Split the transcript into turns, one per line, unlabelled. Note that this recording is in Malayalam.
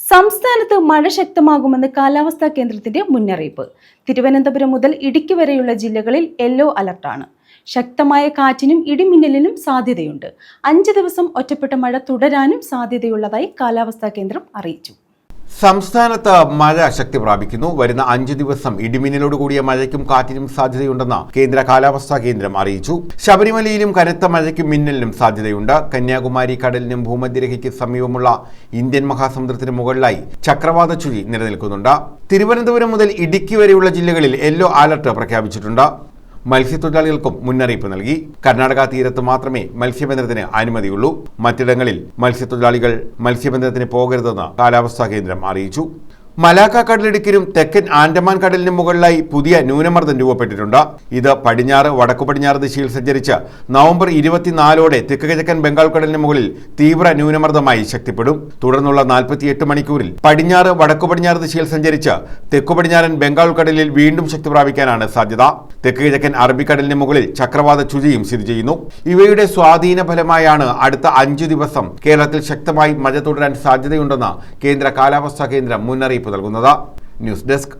സംസ്ഥാനത്ത് മഴ ശക്തമാകുമെന്ന് കാലാവസ്ഥാ കേന്ദ്രത്തിന്റെ മുന്നറിയിപ്പ്. തിരുവനന്തപുരം മുതൽ ഇടുക്കി വരെയുള്ള ജില്ലകളിൽ യെല്ലോ അലർട്ടാണ്. ശക്തമായ കാറ്റിനും ഇടിമിന്നലിനും സാധ്യതയുണ്ട്. 5 ദിവസം ഒറ്റപ്പെട്ട മഴ തുടരാനും സാധ്യതയുള്ളതായി കാലാവസ്ഥാ കേന്ദ്രം അറിയിച്ചു.
സംസ്ഥാനത്ത് മഴ ശക്തി പ്രാപിക്കുന്നു. വരുന്ന 5 ദിവസം ഇടിമിന്നലോട് കൂടിയ മഴയ്ക്കും കാറ്റിനും സാധ്യതയുണ്ടെന്ന് കേന്ദ്ര കാലാവസ്ഥാ കേന്ദ്രം അറിയിച്ചു. ശബരിമലയിലും കനത്ത മഴയ്ക്കും മിന്നലിനും സാധ്യതയുണ്ട്. കന്യാകുമാരി കടലിനും ഭൂമധ്യരേഖയ്ക്ക് സമീപമുള്ള ഇന്ത്യൻ മഹാസമുദ്രത്തിന് മുകളിലായി ചക്രവാത ചുഴി നിലനിൽക്കുന്നുണ്ട്. തിരുവനന്തപുരം മുതൽ ഇടുക്കി വരെയുള്ള ജില്ലകളിൽ യെല്ലോ അലർട്ട് പ്രഖ്യാപിച്ചിട്ടുണ്ട്. മത്സ്യത്തൊഴിലാളികൾക്കും മുന്നറിയിപ്പ് നൽകി. കർണാടക തീരത്ത് മാത്രമേ മത്സ്യബന്ധനത്തിന് അനുമതിയുള്ളൂ. മറ്റിടങ്ങളിൽ മത്സ്യത്തൊഴിലാളികൾ മത്സ്യബന്ധനത്തിന് പോകരുതെന്ന് കാലാവസ്ഥാ കേന്ദ്രം അറിയിച്ചു. മലാക്ക കടലിടുക്കിനും തെക്കൻ ആൻഡമാൻ കടലിനും മുകളിലായി പുതിയ ന്യൂനമർദ്ദം രൂപപ്പെട്ടിട്ടുണ്ട്. ഇത് പടിഞ്ഞാറ് വടക്കു പടിഞ്ഞാറ് ദിശയിൽ സഞ്ചരിച്ച് നവംബർ 24ഓടെ തെക്ക് കിഴക്കൻ ബംഗാൾ കടലിന് മുകളിൽ തീവ്ര ന്യൂനമർദ്ദമായി ശക്തിപ്പെടും. തുടർന്നുള്ള 48 മണിക്കൂറിൽ പടിഞ്ഞാറ് വടക്കു പടിഞ്ഞാറ് ദിശയിൽ സഞ്ചരിച്ച് തെക്കു പടിഞ്ഞാറൻ ബംഗാൾ കടലിൽ വീണ്ടും ശക്തി പ്രാപിക്കാനാണ് സാധ്യത. തെക്ക് കിഴക്കൻ അറബിക്കടലിന് മുകളിൽ ചക്രവാത ചുഴിയും സ്ഥിതി ചെയ്യുന്നു. ഇവയുടെ സ്വാധീന ഫലമായാണ് അടുത്ത 5 ദിവസം കേരളത്തിൽ ശക്തമായി മഴ തുടരാൻ സാധ്യതയുണ്ടെന്ന് കേന്ദ്ര കാലാവസ്ഥാ കേന്ദ്രം മുന്നറിയിപ്പ് നൽകുന്നത്. News desk.